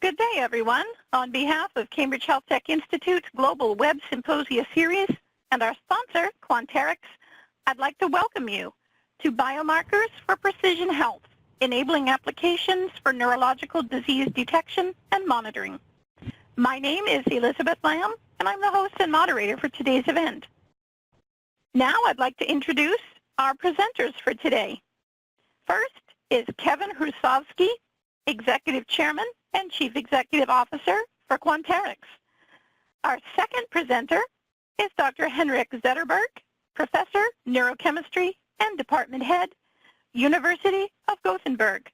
Good day, everyone. On behalf of Cambridge Health Tech Institute's Global Web Symposia Series and our sponsor, Quanterix, I'd like to welcome you to Biomarkers for Precision Health, enabling applications for neurological disease detection and monitoring. My name is Elizabeth Lamb, and I'm the host and moderator for today's event. Now I'd like to introduce our presenters for today. First is Kevin Hrusovsky, Executive Chairman and Chief Executive Officer for Quanterix. Our second presenter is Dr. Henrik Zetterberg, Professor, Neurochemistry and Department Head, University of Gothenburg.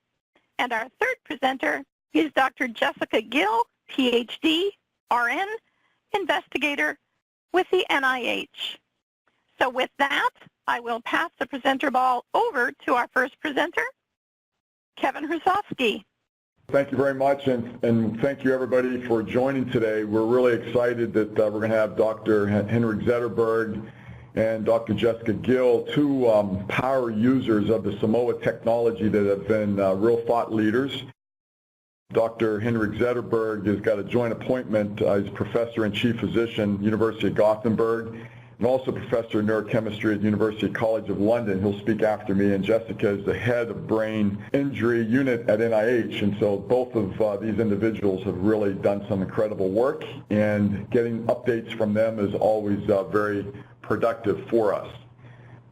And our third presenter is Dr. Jessica Gill, PhD, RN, investigator with the NIH. So with that, I will pass the presenter ball over to our first presenter, Kevin Hrusovsky. Thank you very much, and thank you everybody for joining today. We're really excited that we're going to have Dr. Henrik Zetterberg and Dr. Jessica Gill, two power users of the Simoa technology that have been real thought leaders. Dr. Henrik Zetterberg has got a joint appointment. He's Professor and Chief Physician, University of Gothenburg, and also Professor of Neurochemistry at University College of London. He'll speak after me, and Jessica is the head of brain injury unit at NIH, and so both of these individuals have really done some incredible work, and getting updates from them is always very productive for us.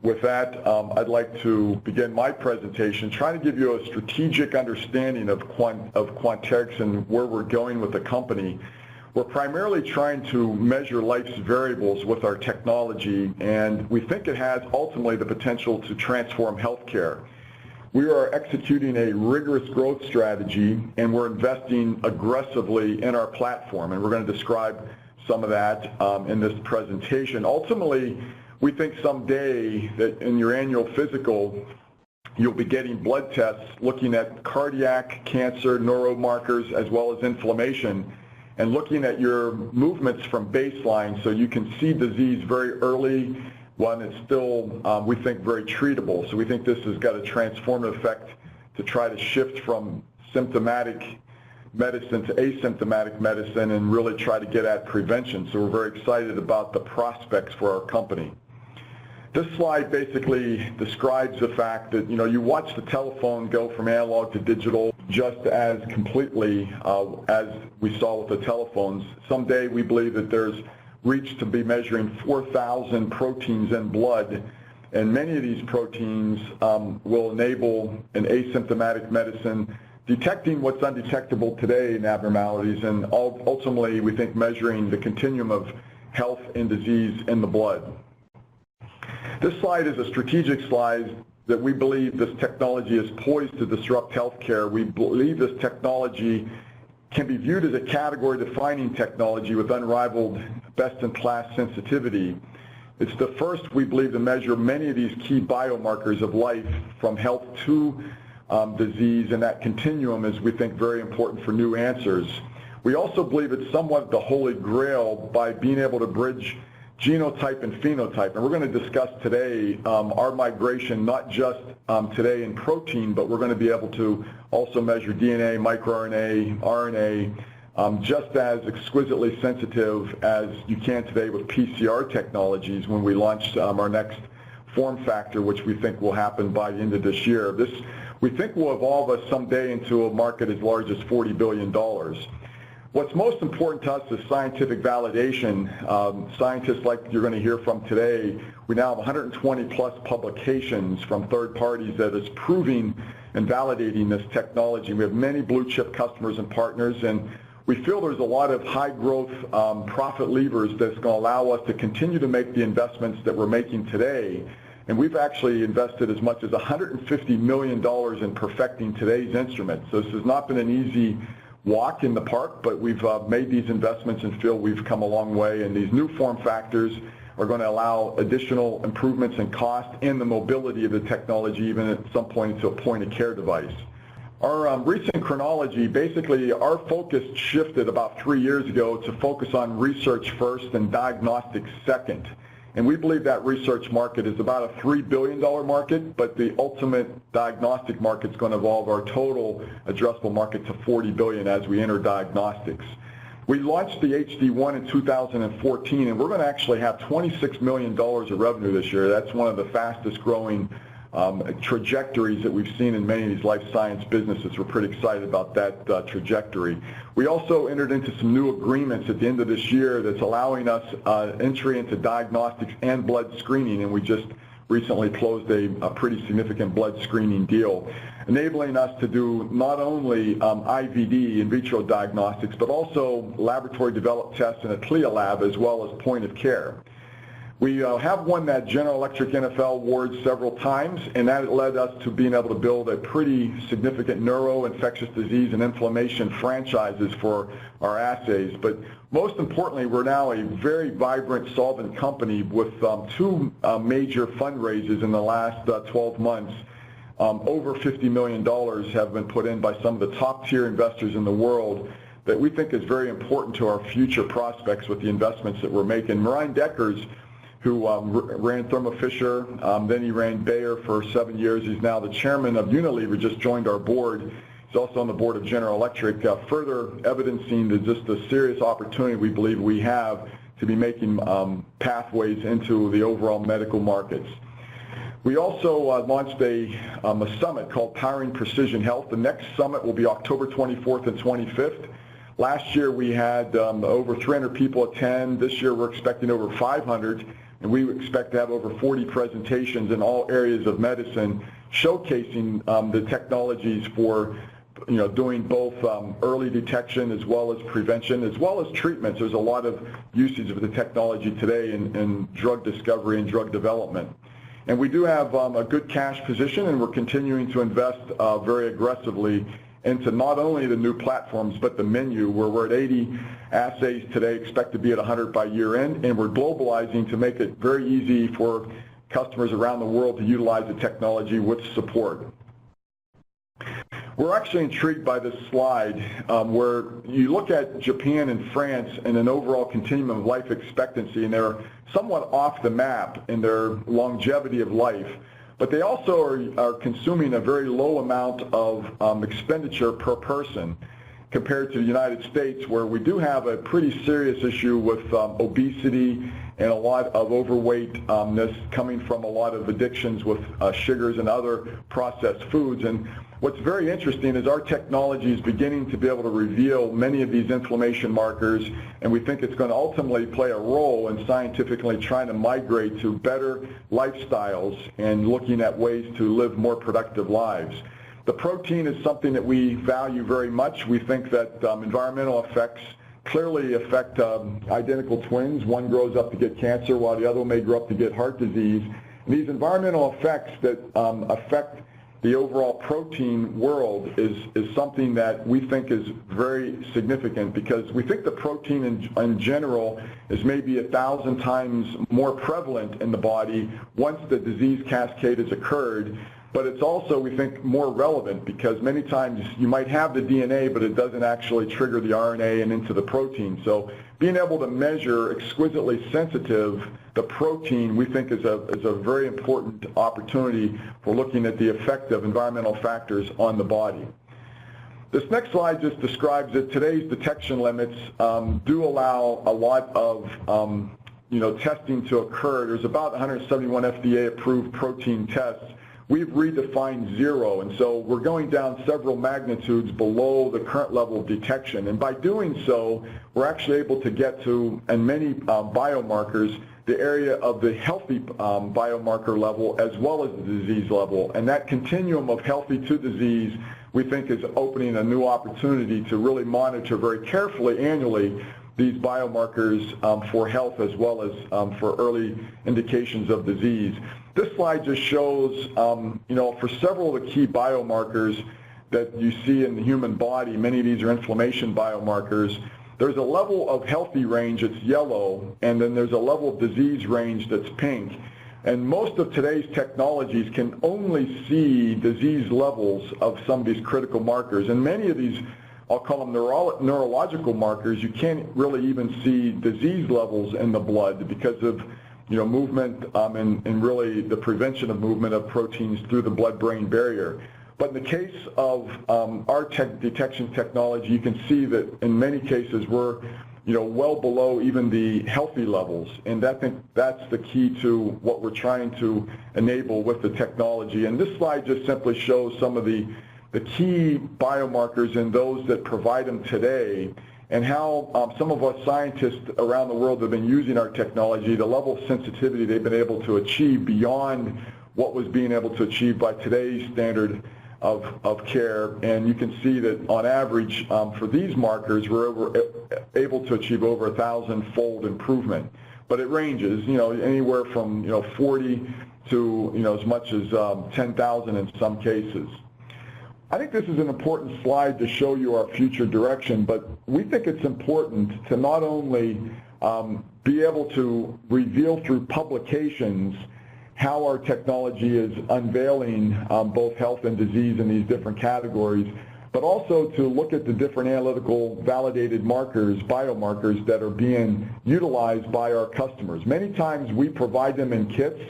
With that, I'd like to begin my presentation, trying to give you a strategic understanding of Quanterix and where we're going with the company. We're primarily trying to measure life's variables with our technology, and we think it has ultimately the potential to transform healthcare. We are executing a rigorous growth strategy, and we're investing aggressively in our platform, and we're going to describe some of that in this presentation. Ultimately, we think someday that in your annual physical, you'll be getting blood tests looking at cardiac, cancer, neuromarkers, as well as inflammation, and looking at your movements from baseline so you can see disease very early when it's still, we think, very treatable. So we think this has got a transformative effect to try to shift from symptomatic medicine to asymptomatic medicine and really try to get at prevention. So we're very excited about the prospects for our company. This slide basically describes the fact that, you watch the telephone go from analog to digital just as completely as we saw with the telephones. Someday we believe that there's reach to be measuring 4,000 proteins in blood, and many of these proteins will enable an asymptomatic medicine, detecting what's undetectable today in abnormalities, and ultimately we think measuring the continuum of health and disease in the blood. This slide is a strategic slide that we believe this technology is poised to disrupt healthcare. We believe this technology can be viewed as a category-defining technology with unrivaled best-in-class sensitivity. It's the first, we believe, to measure many of these key biomarkers of life from health to disease, and that continuum is, we think, very important for new answers. We also believe it's somewhat the holy grail by being able to bridge genotype and phenotype, and we're going to discuss today our migration, not just today in protein, but we're going to be able to also measure DNA, microRNA, RNA, just as exquisitely sensitive as you can today with PCR technologies when we launch our next form factor, which we think will happen by the end of this year. This, we think, will evolve us someday into a market as large as $40 billion. What's most important to us is scientific validation. Scientists like you're going to hear from today, we now have 120 plus publications from third parties that is proving and validating this technology. We have many blue chip customers and partners, and we feel there's a lot of high growth profit levers that's going to allow us to continue to make the investments that we're making today. And we've actually invested as much as $150 million in perfecting today's instruments. So this has not been an easy walk in the park, but we've made these investments and feel we've come a long way, and these new form factors are going to allow additional improvements in cost and the mobility of the technology, even at some point to a point-of-care device. Our recent chronology, basically our focus shifted about 3 years ago to focus on research first and diagnostics second. And we believe that research market is about a $3 billion market, but the ultimate diagnostic market is going to evolve our total addressable market to $40 billion as we enter diagnostics. We launched the HD1 in 2014, and we're going to actually have $26 million of revenue this year. That's one of the fastest growing trajectories that we've seen in many of these life science businesses. We're pretty excited about that trajectory. We also entered into some new agreements at the end of this year that's allowing us entry into diagnostics and blood screening, and we just recently closed a pretty significant blood screening deal, enabling us to do not only IVD, in vitro diagnostics, but also laboratory developed tests in a CLIA lab as well as point of care. We have won that General Electric NFL award several times, and that led us to being able to build a pretty significant neuro, infectious disease, and inflammation franchises for our assays. But most importantly, we're now a very vibrant, solvent company with two major fundraisers in the last 12 months. Over $50 million have been put in by some of the top-tier investors in the world that we think is very important to our future prospects with the investments that we're making. Ryan Deckers, who ran Thermo Fisher, then he ran Bayer for 7 years. He's now the chairman of Unilever, just joined our board. He's also on the board of General Electric, further evidencing just the serious opportunity we believe we have to be making pathways into the overall medical markets. We also launched a summit called Powering Precision Health. The next summit will be October 24th and 25th. Last year we had over 300 people attend. This year we're expecting over 500. And we expect to have over 40 presentations in all areas of medicine showcasing the technologies for doing both early detection as well as prevention as well as treatments. There's a lot of usage of the technology today in drug discovery and drug development. And we do have a good cash position, and we're continuing to invest very aggressively into not only the new platforms but the menu, where we're at 80 assays today, expect to be at 100 by year end, and we're globalizing to make it very easy for customers around the world to utilize the technology with support. We're actually intrigued by this slide where you look at Japan and France and an overall continuum of life expectancy, and they're somewhat off the map in their longevity of life. But they also are consuming a very low amount of expenditure per person compared to the United States, where we do have a pretty serious issue with obesity and a lot of overweightness coming from a lot of addictions with sugars and other processed foods. And what's very interesting is our technology is beginning to be able to reveal many of these inflammation markers, and we think it's going to ultimately play a role in scientifically trying to migrate to better lifestyles and looking at ways to live more productive lives. The protein is something that we value very much. We think that environmental effects clearly affect identical twins. One grows up to get cancer while the other may grow up to get heart disease. And these environmental effects that affect the overall protein world is something that we think is very significant, because we think the protein in general is maybe 1,000 times more prevalent in the body once the disease cascade has occurred. But it's also, we think, more relevant because many times you might have the DNA, but it doesn't actually trigger the RNA and into the protein. So being able to measure exquisitely sensitive the protein, we think is a very important opportunity for looking at the effect of environmental factors on the body. This next slide just describes that today's detection limits do allow a lot of testing to occur. There's about 171 FDA-approved protein tests. We've redefined zero, and so we're going down several magnitudes below the current level of detection. And by doing so, we're actually able to get to, in many biomarkers, the area of the healthy biomarker level as well as the disease level. And that continuum of healthy to disease, we think, is opening a new opportunity to really monitor very carefully annually these biomarkers for health as well as for early indications of disease. This slide just shows, for several of the key biomarkers that you see in the human body, many of these are inflammation biomarkers. There's a level of healthy range that's yellow, and then there's a level of disease range that's pink. And most of today's technologies can only see disease levels of some of these critical markers. And many of these, I'll call them neurological markers, you can't really even see disease levels in the blood because of movement and really the prevention of movement of proteins through the blood-brain barrier. But in the case of our detection technology, you can see that in many cases we're well below even the healthy levels, and I think that's the key to what we're trying to enable with the technology. And this slide just simply shows some of the key biomarkers and those that provide them today, and how some of us scientists around the world have been using our technology, the level of sensitivity they've been able to achieve beyond what was being able to achieve by today's standard of care. And you can see that on average for these markers we're able to achieve over 1,000-fold improvement. But it ranges, anywhere from 40 to as much as 10,000 in some cases. I think this is an important slide to show you our future direction, but we think it's important to not only be able to reveal through publications how our technology is unveiling both health and disease in these different categories, but also to look at the different analytical validated markers, biomarkers that are being utilized by our customers. Many times we provide them in kits,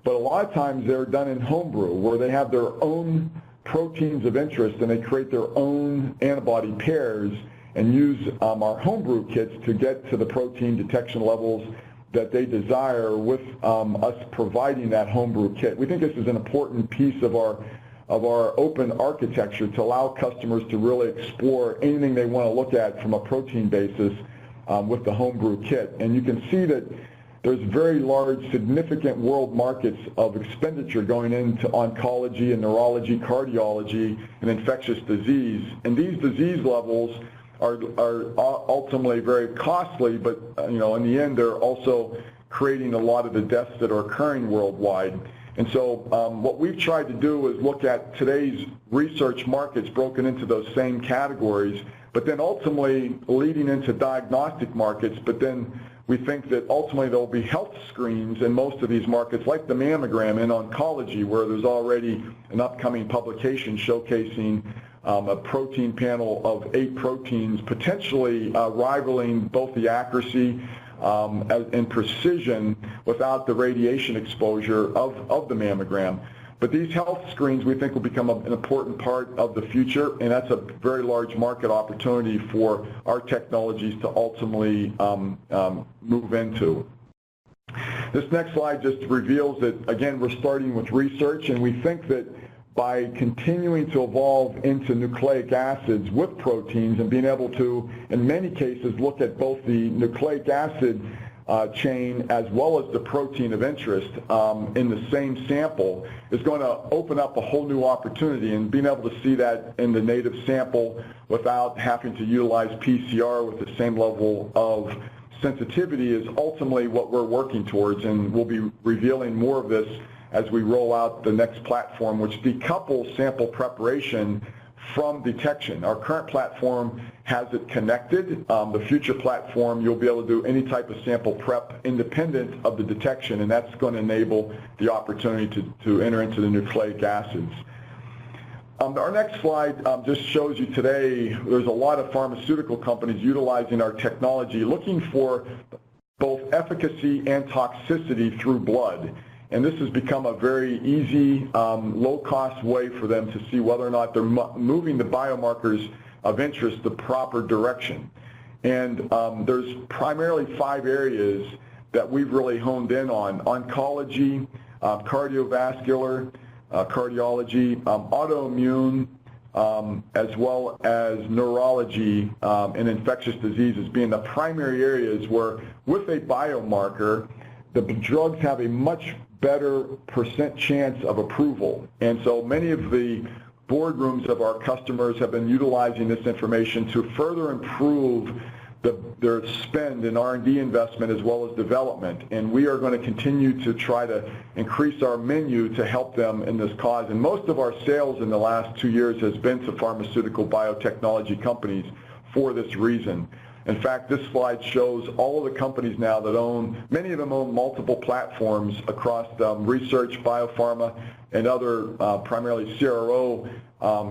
but a lot of times they're done in homebrew, where they have their own proteins of interest and they create their own antibody pairs and use our homebrew kits to get to the protein detection levels that they desire with us providing that homebrew kit. We think this is an important piece of our open architecture to allow customers to really explore anything they want to look at from a protein basis with the homebrew kit. And you can see that there's very large, significant world markets of expenditure going into oncology and neurology, cardiology, and infectious disease. And these disease levels are ultimately very costly, but in the end they're also creating a lot of the deaths that are occurring worldwide. And so what we've tried to do is look at today's research markets broken into those same categories, but then ultimately leading into diagnostic markets. But then we think that ultimately there will be health screens in most of these markets, like the mammogram in oncology, where there's already an upcoming publication showcasing a protein panel of 8 proteins, potentially rivaling both the accuracy and precision without the radiation exposure of the mammogram. But these health screens we think will become an important part of the future, and that's a very large market opportunity for our technologies to ultimately move into. This next slide just reveals that, again, we're starting with research, and we think that by continuing to evolve into nucleic acids with proteins and being able to, in many cases, look at both the nucleic acid chain as well as the protein of interest in the same sample is going to open up a whole new opportunity, and being able to see that in the native sample without having to utilize PCR with the same level of sensitivity is ultimately what we're working towards, and we'll be revealing more of this as we roll out the next platform, which decouples sample preparation from detection. Our current platform has it connected. The future platform, you'll be able to do any type of sample prep independent of the detection, and that's going to enable the opportunity to enter into the nucleic acids. Our next slide just shows you today there's a lot of pharmaceutical companies utilizing our technology, looking for both efficacy and toxicity through blood. And this has become a very easy, low-cost way for them to see whether or not they're moving the biomarkers of interest the proper direction. And there's primarily 5 areas that we've really honed in on: oncology, cardiovascular, cardiology, autoimmune, as well as neurology and infectious diseases being the primary areas where, with a biomarker, the drugs have a much better % chance of approval. And so many of the boardrooms of our customers have been utilizing this information to further improve their spend in R&D investment as well as development. And we are going to continue to try to increase our menu to help them in this cause. And most of our sales in the last 2 years has been to pharmaceutical biotechnology companies for this reason. In fact, this slide shows all of the companies now that own, many of them own multiple platforms across research, biopharma, and other primarily CRO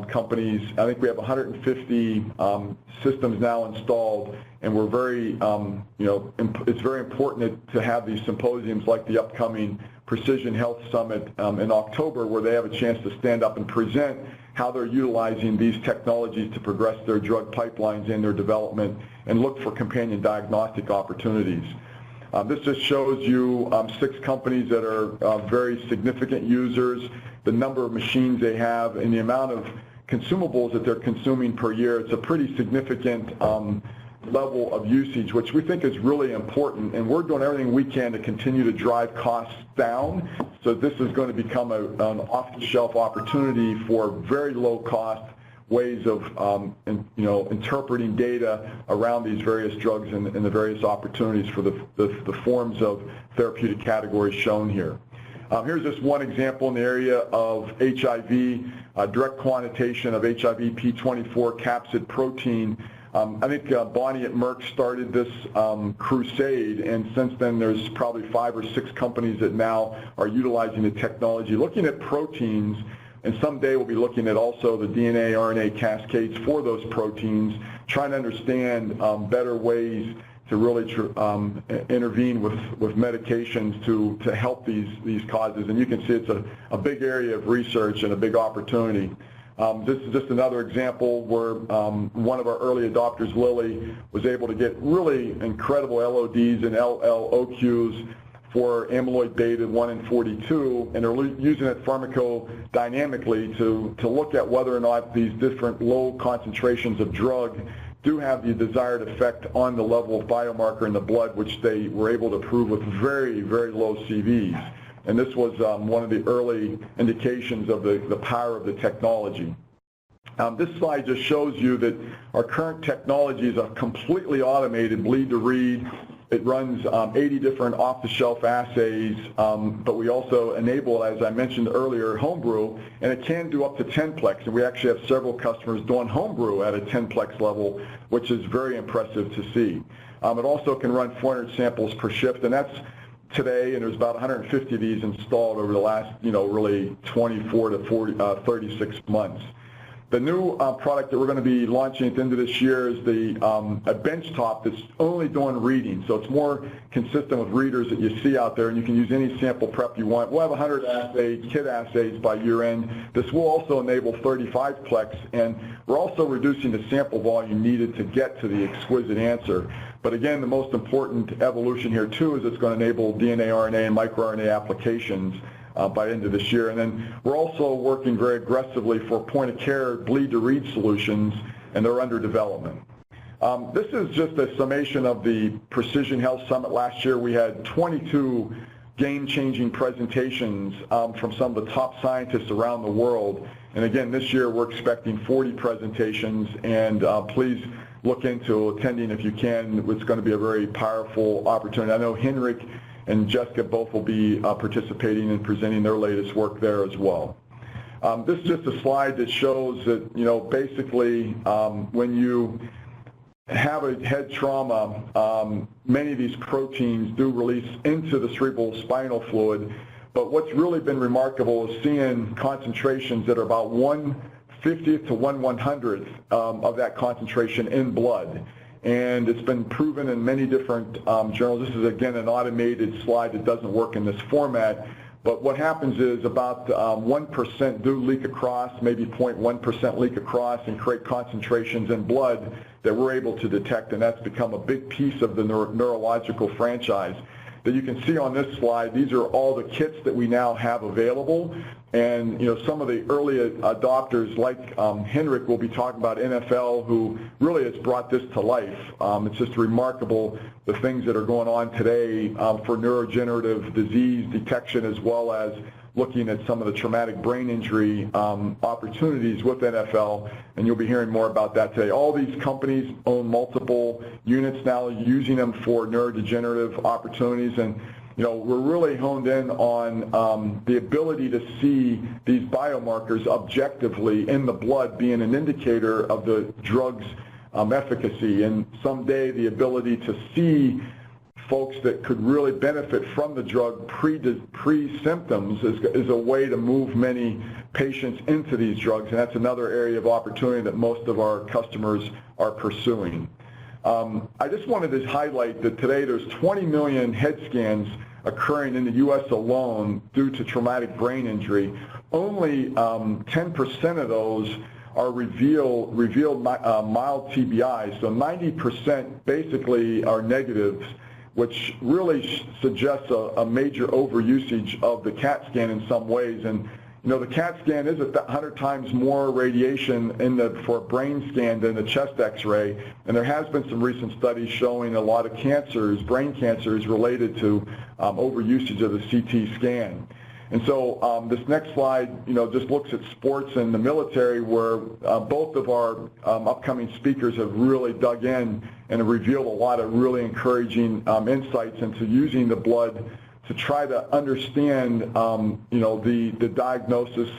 companies. I think we have 150 systems now installed, and we're very, it's very important to have these symposiums like the upcoming Precision Health Summit in October, where they have a chance to stand up and present how they're utilizing these technologies to progress their drug pipelines and their development and look for companion diagnostic opportunities. This just shows you 6 companies that are very significant users, the number of machines they have, and the amount of consumables that they're consuming per year. It's a pretty significant level of usage, which we think is really important, and we're doing everything we can to continue to drive costs down. So this is going to become an off-the-shelf opportunity for very low-cost ways of interpreting data around these various drugs and the various opportunities for the forms of therapeutic categories shown here. Here's just one example in the area of HIV, direct quantitation of HIV P24 capsid protein. I think Bonnie at Merck started this crusade, and since then there's probably 5 or 6 companies that now are utilizing the technology, looking at proteins, and someday we'll be looking at also the DNA, RNA cascades for those proteins, trying to understand better ways to really intervene with medications to help these causes. And you can see it's a big area of research and a big opportunity. This is just another example where one of our early adopters, Lilly, was able to get really incredible LODs and LLOQs for amyloid beta 1 and 42, and they're using it pharmacodynamically to look at whether or not these different low concentrations of drug do have the desired effect on the level of biomarker in the blood, which they were able to prove with very, very low CVs. And this was one of the early indications of the power of the technology. This slide just shows you that our current technology is a completely automated bleed-to-read. It runs 80 different off-the-shelf assays, but we also enable, as I mentioned earlier, homebrew, and it can do up to 10-plex, and we actually have several customers doing homebrew at a 10-plex level, which is very impressive to see. It also can run 400 samples per shift, and that's today, and there's about 150 of these installed over the last, really 24 to 36 months. The new product that we're going to be launching at the end of this year is a benchtop that's only doing reading. So it's more consistent with readers that you see out there, and you can use any sample prep you want. We'll have 100 assays, kit assays by year end. This will also enable 35-plex, and we're also reducing the sample volume needed to get to the exquisite answer. But again, the most important evolution here too is it's going to enable DNA, RNA, and microRNA applications by the end of this year. And then we're also working very aggressively for point-of-care bleed-to-read solutions, and they're under development. This is just a summation of the Precision Health Summit. Last year we had 22 game-changing presentations from some of the top scientists around the world. And again, this year we're expecting 40 presentations, and please look into attending if you can. It's going to be a very powerful opportunity. I know Henrik and Jessica both will be participating and presenting their latest work there as well. This is just a slide that shows that, basically when you have a head trauma, many of these proteins do release into the cerebral spinal fluid, but what's really been remarkable is seeing concentrations that are about 1/50th to 1/100th of that concentration in blood. And it's been proven in many different journals. This is, again, an automated slide that doesn't work in this format. But what happens is about 1% do leak across, maybe 0.1% leak across, and create concentrations in blood that we're able to detect. And that's become a big piece of the neurological franchise. That you can see on this slide, these are all the kits that we now have available. And some of the early adopters, like Henrik, will be talking about NFL, who really has brought this to life. It's just remarkable the things that are going on today for neurodegenerative disease detection, as well as looking at some of the traumatic brain injury opportunities with NFL, and you'll be hearing more about that today. All these companies own multiple units now, using them for neurodegenerative opportunities, and we're really honed in on the ability to see these biomarkers objectively in the blood, being an indicator of the drug's efficacy, and someday the ability to see folks that could really benefit from the drug pre-symptoms is a way to move many patients into these drugs, and that's another area of opportunity that most of our customers are pursuing. I just wanted to highlight that today there's 20 million head scans occurring in the U.S. alone due to traumatic brain injury. Only 10% of those are revealed mild TBI, so 90% basically are negatives, which really suggests a major overusage of the CAT scan in some ways. And you know, the CAT scan is 100 times more radiation for a brain scan than the chest X-ray, and there has been some recent studies showing a lot of cancers, brain cancers, related to overusage of the CT scan. And so this next slide, you know, just looks at sports and the military, where both of our upcoming speakers have really dug in and have revealed a lot of really encouraging insights into using the blood to try to understand, you know, the diagnosis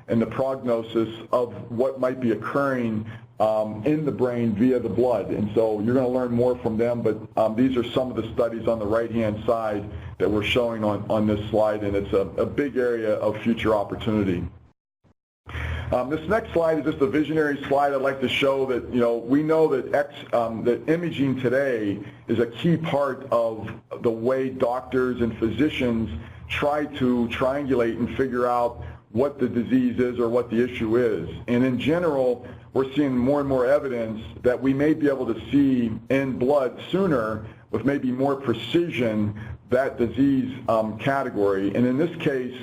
and the prognosis of what might be occurring in the brain via the blood. And so you're going to learn more from them, but these are some of the studies on the right-hand side that we're showing on this slide, and it's a big area of future opportunity. This next slide is just a visionary slide. I'd like to show that, you know, we know that that imaging today is a key part of the way doctors and physicians try to triangulate and figure out what the disease is or what the issue is. And in general, we're seeing more and more evidence that we may be able to see in blood sooner with maybe more precision that disease category. And in this case,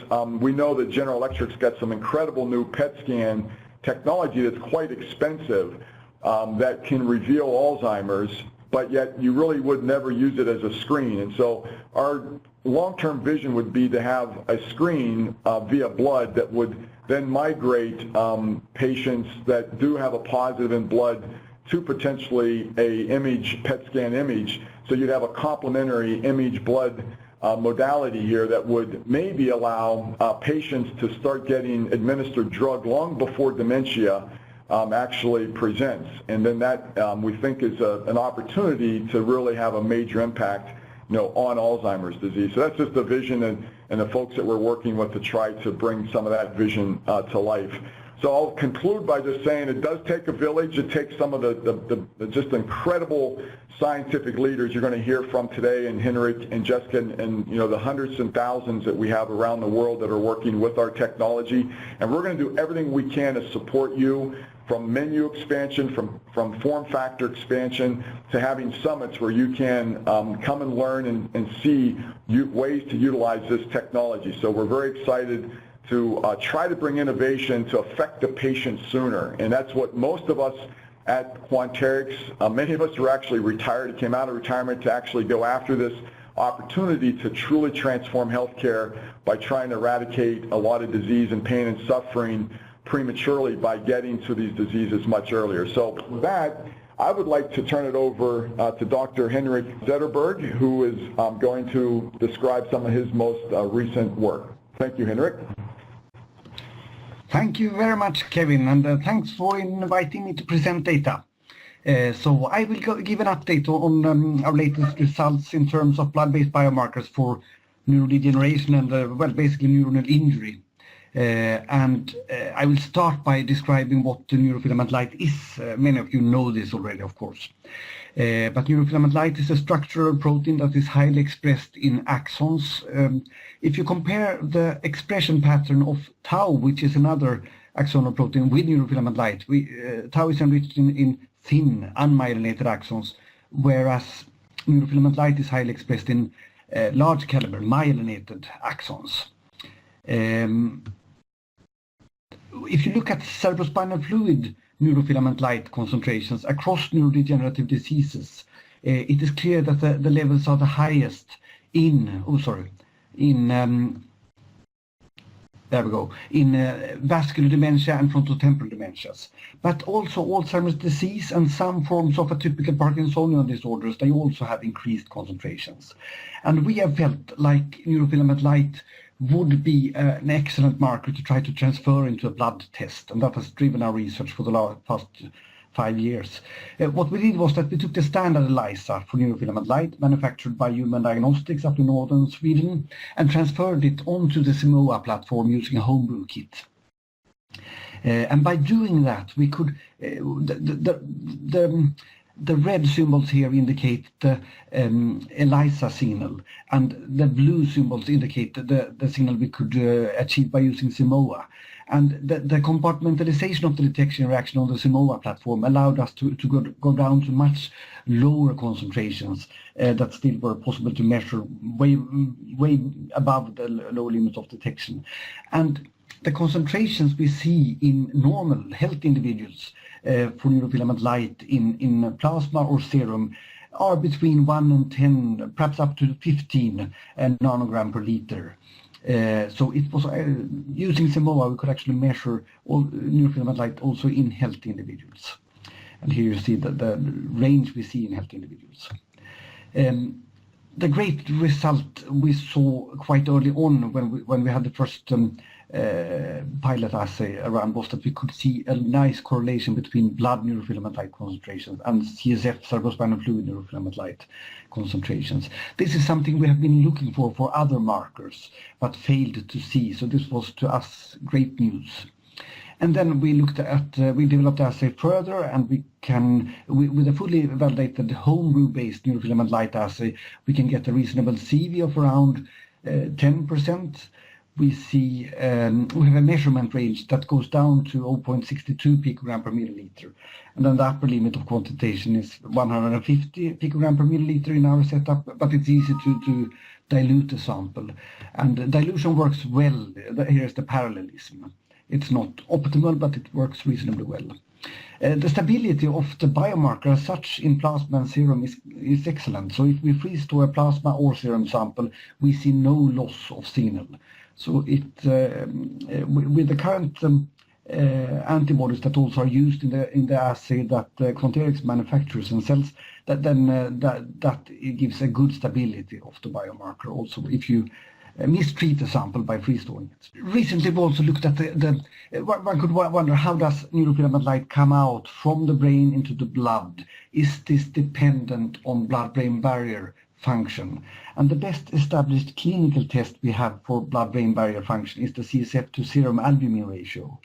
we know that General Electric's got some incredible new PET scan technology that's quite expensive that can reveal Alzheimer's, but yet you really would never use it as a screen. And so our long-term vision would be to have a screen via blood that would then migrate patients that do have a positive in blood to potentially a PET scan image. So you'd have a complementary image blood modality here that would maybe allow patients to start getting administered drug long before dementia actually presents. And then that we think is an opportunity to really have a major impact, you know, on Alzheimer's disease. So that's just the vision and the folks that we're working with to try to bring some of that vision to life. So I'll conclude by just saying it does take a village. It takes some of the just incredible scientific leaders you're going to hear from today, and Henrik and Jessica, and you know, the hundreds and thousands that we have around the world that are working with our technology. And we're going to do everything we can to support you, from menu expansion, from form factor expansion, to having summits where you can come and learn and see ways to utilize this technology. So we're very excited to try to bring innovation to affect the patient sooner. And that's what most of us at Quanterix, many of us are actually retired, came out of retirement to actually go after this opportunity to truly transform healthcare by trying to eradicate a lot of disease and pain and suffering prematurely by getting to these diseases much earlier. So with that, I would like to turn it over to Dr. Henrik Zetterberg, who is going to describe some of his most recent work. Thank you, Henrik. Thank you very much, Kevin, and thanks for inviting me to present data. So I will give an update on our latest results in terms of blood-based biomarkers for neurodegeneration and, well, basically neuronal injury. And I will start by describing what the neurofilament light is. Many of you know this already, of course. But neurofilament light is a structural protein that is highly expressed in axons. If you compare the expression pattern of tau, which is another axonal protein, with neurofilament light, tau is enriched in thin, unmyelinated axons, whereas neurofilament light is highly expressed in large caliber, myelinated axons. If you look at cerebrospinal fluid neurofilament light concentrations across neurodegenerative diseases, it is clear that the levels are the highest in vascular dementia and frontotemporal dementias. But also Alzheimer's disease and some forms of atypical Parkinsonian disorders, they also have increased concentrations. And we have felt like neurofilament light would be an excellent marker to try to transfer into a blood test, and that has driven our research for the past 5 years. What we did was that we took the standard ELISA for neurofilament light manufactured by Human Diagnostics up in northern Sweden and transferred it onto the Simoa platform using a homebrew kit. And by doing that, we could the red symbols here indicate the ELISA signal, and the blue symbols indicate the signal we could achieve by using Simoa. And the compartmentalization of the detection reaction on the Simoa platform allowed us to go down to much lower concentrations that still were possible to measure way above the lower limit of detection. And the concentrations we see in normal healthy individuals for neurofilament light in plasma or serum are between 1 and 10, perhaps up to 15 nanogram per liter. So it was using Simoa we could actually measure all neurofilament light also in healthy individuals. And here you see the range we see in healthy individuals. The great result we saw quite early on when we had the first pilot assay around was that we could see a nice correlation between blood neurofilament light concentrations and CSF, cerebrospinal fluid neurofilament light concentrations. This is something we have been looking for other markers but failed to see, so this was to us great news. And then we looked at, we developed the assay further, and we can, with a fully validated homebrew-based neurofilament light assay, we can get a reasonable CV of around 10%. We see, we have a measurement range that goes down to 0.62 picogram per milliliter. And then the upper limit of quantitation is 150 picogram per milliliter in our setup, but it's easy to dilute the sample. And dilution works well. Here's the parallelism. It's not optimal, but it works reasonably well. The stability of the biomarker as such in plasma and serum is excellent. So if we freeze store a plasma or serum sample, we see no loss of signal. So it, with the current antibodies that also are used in the assay that Quanterix manufactures and sells, that gives a good stability of the biomarker also if you mistreat the sample by free storing it. Recently we also looked at one could wonder, how does neurofilament light come out from the brain into the blood? Is this dependent on blood-brain barrier function? And the best established clinical test we have for blood-brain barrier function is the CSF to serum albumin ratio.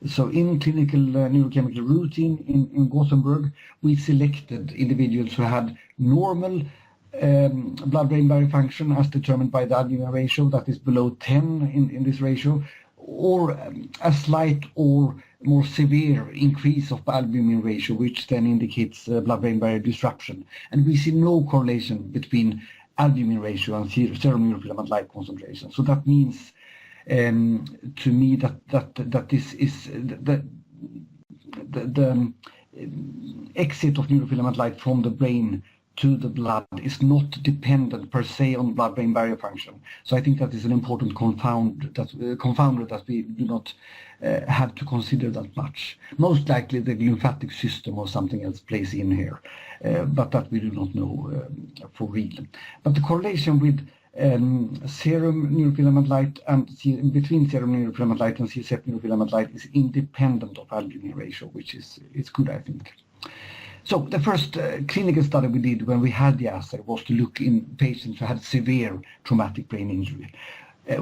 So in clinical neurochemical routine in Gothenburg, we selected individuals who had normal blood-brain barrier function as determined by the albumin ratio that is below 10 in this ratio, or a slight or more severe increase of albumin ratio, which then indicates blood-brain barrier disruption. And we see no correlation between albumin ratio and serum neurofilament light concentration. So that means to me that this is the exit of neurofilament light from the brain to the blood is not dependent per se on blood-brain barrier function. So I think that is an important confounder that we do not have to consider that much. Most likely the lymphatic system or something else plays in here, but that we do not know for real. But the correlation with serum neurofilament light and between serum neurofilament light and CSF neurofilament light is independent of albumin ratio, which is good, I think. So the first clinical study we did when we had the assay was to look in patients who had severe traumatic brain injury,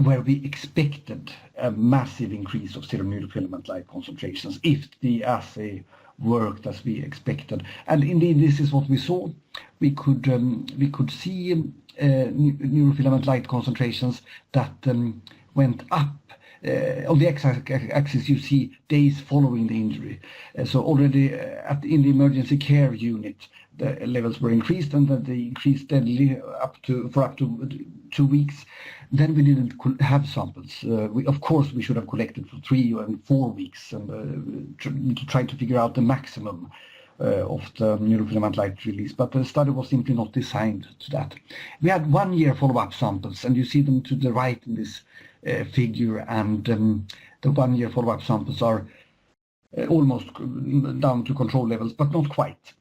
where we expected a massive increase of serum neurofilament light concentrations if the assay worked as we expected. And indeed, this is what we saw. We could see neurofilament light concentrations that went up. On the x-axis you see days following the injury. So already in the emergency care unit the levels were increased, and then they increased steadily for up to 2 weeks. Then we didn't have samples. Of course we should have collected for 3 and 4 weeks and to try to figure out the maximum of the neurofilament light release, but the study was simply not designed to that. We had 1 year follow-up samples, and you see them to the right in this figure, and the 1 year follow-up samples are almost down to control levels, but not quite.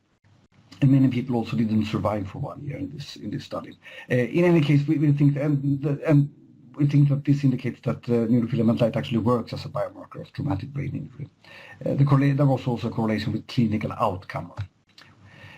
And many people also didn't survive for 1 year in this study. In any case, we think, and we think that this indicates that neurofilament light actually works as a biomarker of traumatic brain injury. There was also a correlation with clinical outcome.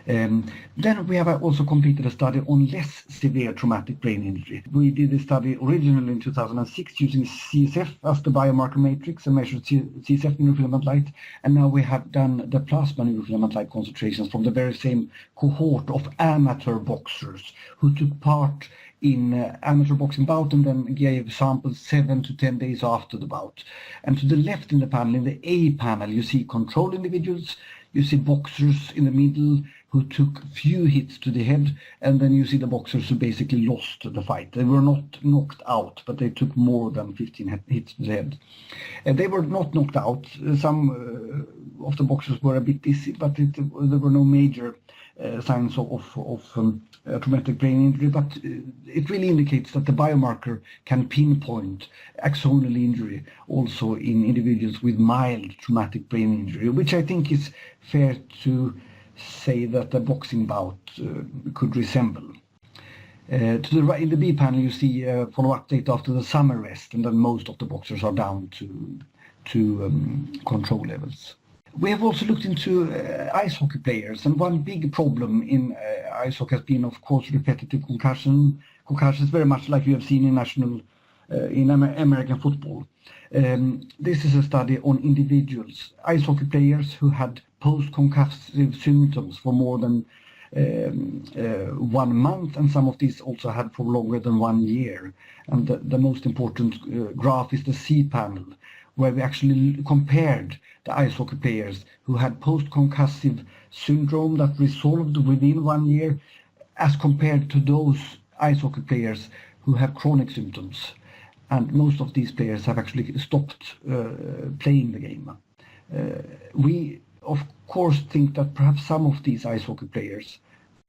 Then we have also completed a study on less severe traumatic brain injury. We did a study originally in 2006 using CSF as the biomarker matrix and measured CSF neurofilament light, and now we have done the plasma neurofilament light concentrations from the very same cohort of amateur boxers who took part in amateur boxing bout and then gave samples 7 to 10 days after the bout. And to the left in the panel, in the A panel, you see control individuals, you see boxers in the middle who took few hits to the head, and then you see the boxers who basically lost the fight. They were not knocked out, but they took more than 15 hits to the head. They were not knocked out. Some of the boxers were a bit dizzy, but there were no major signs of traumatic brain injury, but it really indicates that the biomarker can pinpoint axonal injury also in individuals with mild traumatic brain injury, which I think is fair to say that a boxing bout could resemble. To the right in the B panel you see follow-up data after the summer rest, and then most of the boxers are down to control levels. We have also looked into ice hockey players, and one big problem in ice hockey has been, of course, repetitive concussions, very much like you have seen in American football. This is a study on individuals, ice hockey players who had post-concussive symptoms for more than 1 month, and some of these also had for longer than 1 year. And the most important graph is the C panel, where we actually compared the ice hockey players who had post-concussive syndrome that resolved within 1 year as compared to those ice hockey players who have chronic symptoms. And most of these players have actually stopped playing the game. We, of course, think that perhaps some of these ice hockey players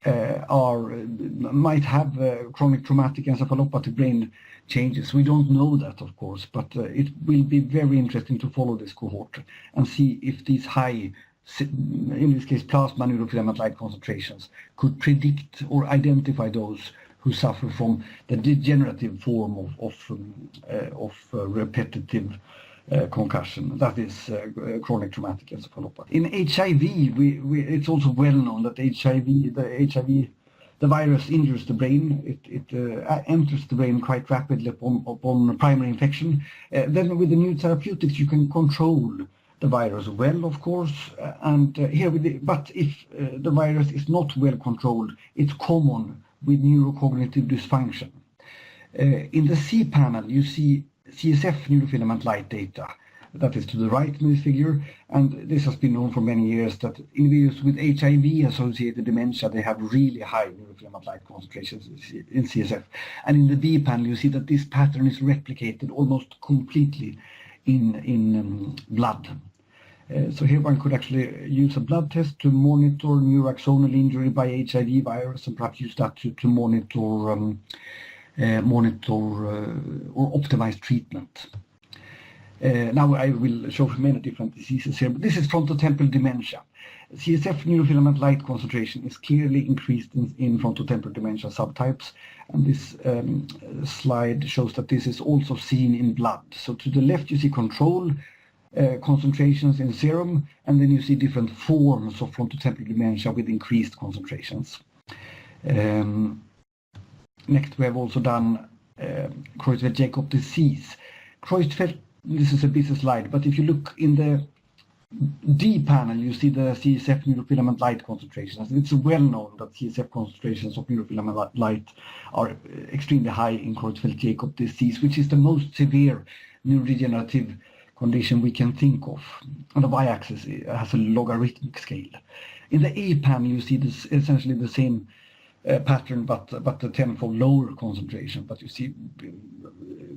might have chronic traumatic encephalopathy brain changes. We don't know that, of course, but it will be very interesting to follow this cohort and see if these high, in this case plasma neurofilament light concentrations, could predict or identify those who suffer from the degenerative form of repetitive concussion, that is chronic traumatic encephalopathy. In HIV, it's also well known that the virus injures the brain. It enters the brain quite rapidly upon primary infection. Then with the new therapeutics, you can control the virus well, of course. But if the virus is not well controlled, it's common with neurocognitive dysfunction. In the C panel, you see CSF neurofilament light data. That is to the right in this figure, and this has been known for many years that individuals with HIV-associated dementia, they have really high neurofilament light concentrations in CSF. And in the B panel, you see that this pattern is replicated almost completely in blood. So here one could actually use a blood test to monitor neuroaxonal injury by HIV virus, and perhaps use that to monitor or optimize treatment. Now I will show many different diseases here, but this is frontotemporal dementia. CSF neurofilament light concentration is clearly increased in frontotemporal dementia subtypes, and this slide shows that this is also seen in blood. So to the left you see control concentrations in serum, and then you see different forms of frontotemporal dementia with increased concentrations. Next we have also done Creutzfeldt-Jakob disease. This is a busy slide, but if you look in the D panel, you see the CSF neurofilament light concentrations. It's well known that CSF concentrations of neurofilament light are extremely high in Creutzfeldt-Jakob disease, which is the most severe neurodegenerative condition we can think of. On the y-axis it has a logarithmic scale. In the A panel, you see this essentially the same pattern, but a tenfold lower concentration. But you see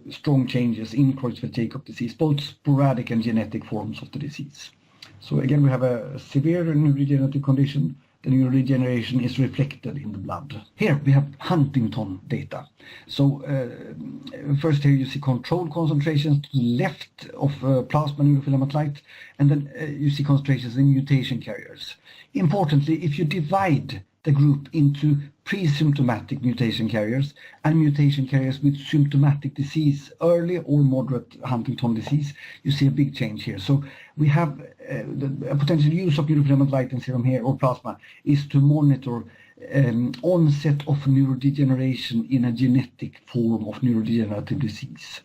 strong changes in Creutzfeldt-Jakob disease, both sporadic and genetic forms of the disease. So again, we have a severe neurodegenerative condition. The neurodegeneration is reflected in the blood. Here we have Huntington data. So first here you see control concentrations to the left of plasma neurofilament light, and then you see concentrations in mutation carriers. Importantly, if you divide the group into pre-symptomatic mutation carriers and mutation carriers with symptomatic disease, early or moderate Huntington disease. You see a big change here. So we have a potential use of neurofilament light and serum here, or plasma, is to monitor onset of neurodegeneration in a genetic form of neurodegenerative disease.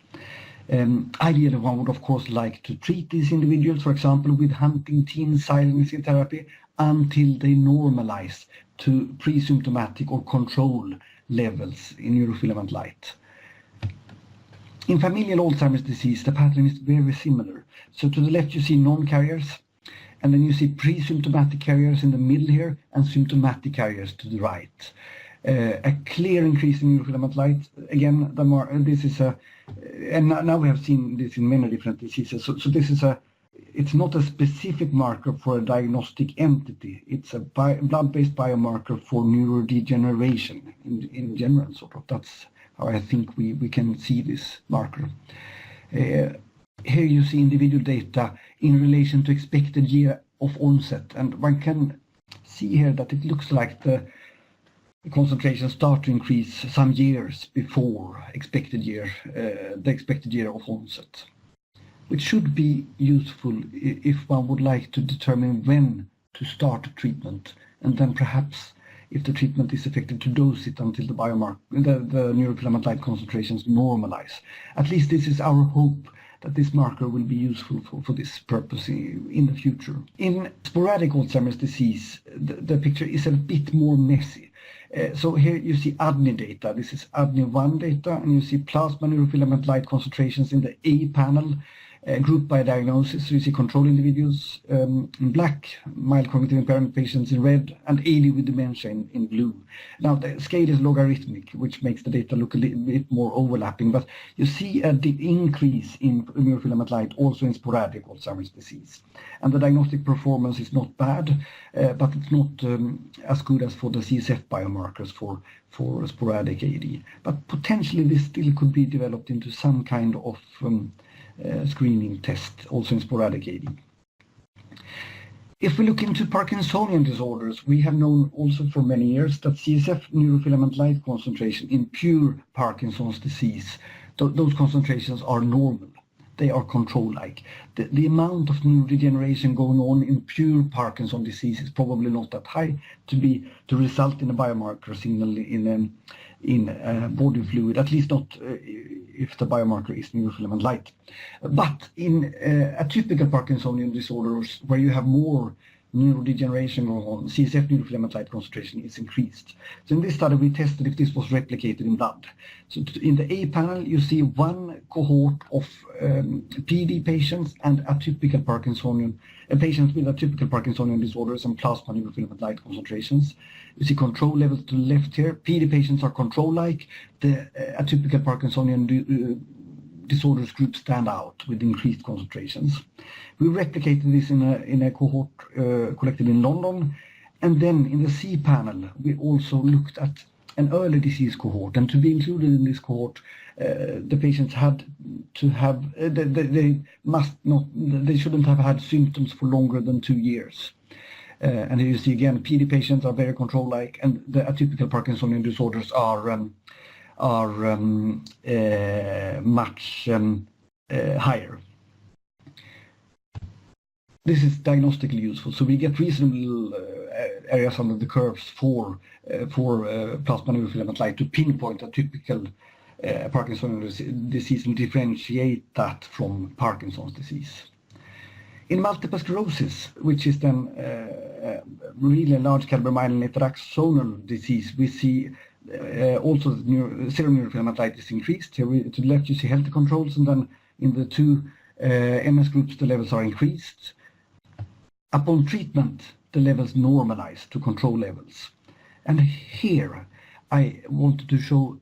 Ideally, one would of course like to treat these individuals, for example, with Huntington silencing therapy until they normalize to pre-symptomatic or control levels in neurofilament light. In familial Alzheimer's disease, the pattern is very similar. So to the left you see non-carriers, and then you see pre-symptomatic carriers in the middle here, and symptomatic carriers to the right. A clear increase in neurofilament light. Again, this is and now we have seen this in many different diseases. So this is it's not a specific marker for a diagnostic entity. It's a blood-based biomarker for neurodegeneration in general, sort of. That's how I think we can see this marker. Here you see individual data in relation to expected year of onset, and one can see here that it looks like the concentrations start to increase some years before the expected year of onset, which should be useful if one would like to determine when to start treatment, and then perhaps, if the treatment is effective, to dose it until the neurofilament light concentrations normalize. At least this is our hope, that this marker will be useful for this purpose in the future. In sporadic Alzheimer's disease, the picture is a bit more messy. So here you see ADNI data. This is ADNI1 data, and you see plasma neurofilament light concentrations in the A panel, grouped by diagnosis. So you see control individuals in black, mild cognitive impairment patients in red, and AD with dementia in blue. Now the scale is logarithmic, which makes the data look a little bit more overlapping, but you see a increase in neurofilament light also in sporadic Alzheimer's disease. And the diagnostic performance is not bad, but it's not as good as for the CSF biomarkers for sporadic AD. But potentially this still could be developed into some kind of screening test, also in sporadic AD. If we look into Parkinsonian disorders, we have known also for many years that CSF neurofilament light concentration in pure Parkinson's disease, those concentrations are normal. They are control-like. The amount of neurodegeneration going on in pure Parkinson's disease is probably not that high to result in a biomarker signal in body fluid, at least not if the biomarker is neurofilament light. But in atypical Parkinsonian disorders, where you have more neurodegeneration going on, CSF neurofilament light concentration is increased. So in this study we tested if this was replicated in blood. So in the A panel you see one cohort of PD patients and atypical Parkinsonian patients with atypical Parkinsonian disorders and plasma neurofilament light concentrations. You see control levels to the left here. PD patients are control-like. The atypical Parkinsonian disorders group stand out with increased concentrations. We replicated this in a cohort collected in London, and then in the C panel we also looked at an early disease cohort, and to be included in this cohort the patients had to have they shouldn't have had symptoms for longer than 2 years. And here you see again PD patients are very control-like, and the atypical Parkinsonian disorders are much higher. This is diagnostically useful, so we get reasonable areas under the curves for plasma neurofilament light to pinpoint a typical Parkinsonian disease and differentiate that from Parkinson's disease. In multiple sclerosis, which is then really a large caliber myelinated axonal disease, we see also serum neurofilament light is increased. Here to the left you see healthy controls, and then in the two MS groups the levels are increased. Upon treatment the levels normalize to control levels. And here I wanted to show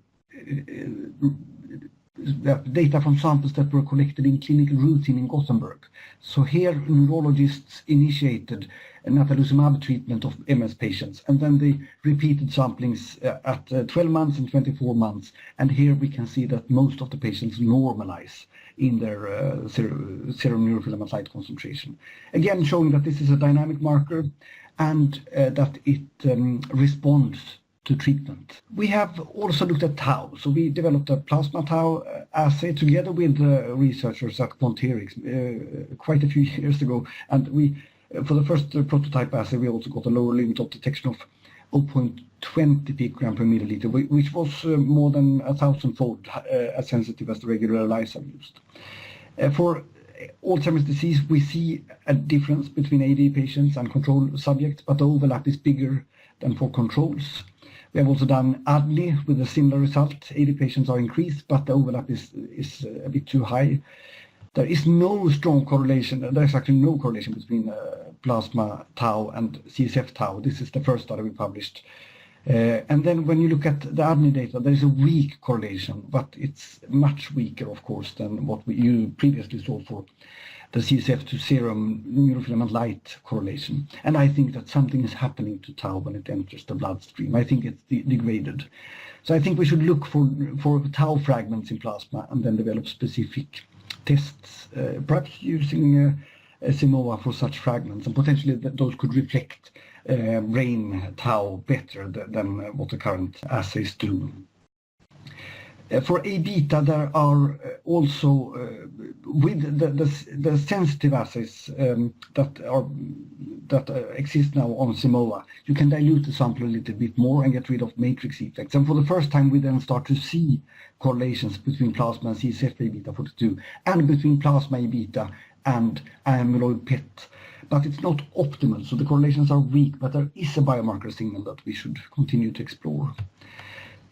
data from samples that were collected in clinical routine in Gothenburg. So here neurologists initiated natalizumab treatment of MS patients, and then they repeated samplings at 12 months and 24 months. And here we can see that most of the patients normalize in their serum neurofilament light concentration. Again, showing that this is a dynamic marker, and that it responds to treatment. We have also looked at tau. So we developed a plasma tau assay together with researchers at Quanterix quite a few years ago. And we, for the first prototype assay, we also got a lower limit of detection of 0.20 picogram per milliliter, which was more than 1,000-fold as sensitive as the regular ELISA used. For Alzheimer's disease, we see a difference between AD patients and control subjects, but the overlap is bigger than for controls. We have also done ADNI with a similar result. 80 patients are increased, but the overlap is a bit too high. There is no strong correlation. There's actually no correlation between plasma tau and CSF tau. This is the first study we published. And then when you look at the ADNI data, there is a weak correlation, but it's much weaker, of course, than what you previously saw for the CSF to serum neurofilament light correlation. And I think that something is happening to tau when it enters the bloodstream. I think it's degraded. So I think we should look for tau fragments in plasma and then develop specific tests, perhaps using Simoa for such fragments, and potentially those could reflect brain tau better than what the current assays do. For A-beta, there are also, with the sensitive assays that exist now on Simoa, you can dilute the sample a little bit more and get rid of matrix effects. And for the first time, we then start to see correlations between plasma and CSF A-beta 42, and between plasma A-beta and amyloid PET. But it's not optimal, so the correlations are weak, but there is a biomarker signal that we should continue to explore.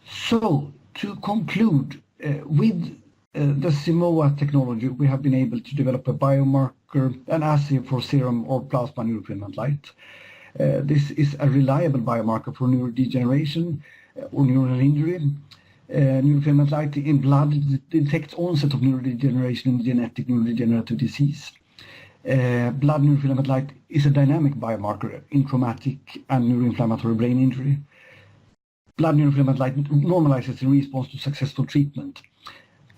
So, to conclude, with the Simoa technology, we have been able to develop a biomarker, an assay for serum or plasma neurofilament light. This is a reliable biomarker for neurodegeneration or neural injury. Neurofilament light in blood detects onset of neurodegeneration in genetic neurodegenerative disease. Blood neurofilament light is a dynamic biomarker in traumatic and neuroinflammatory brain injury. Blood neurofilament light normalizes in response to successful treatment,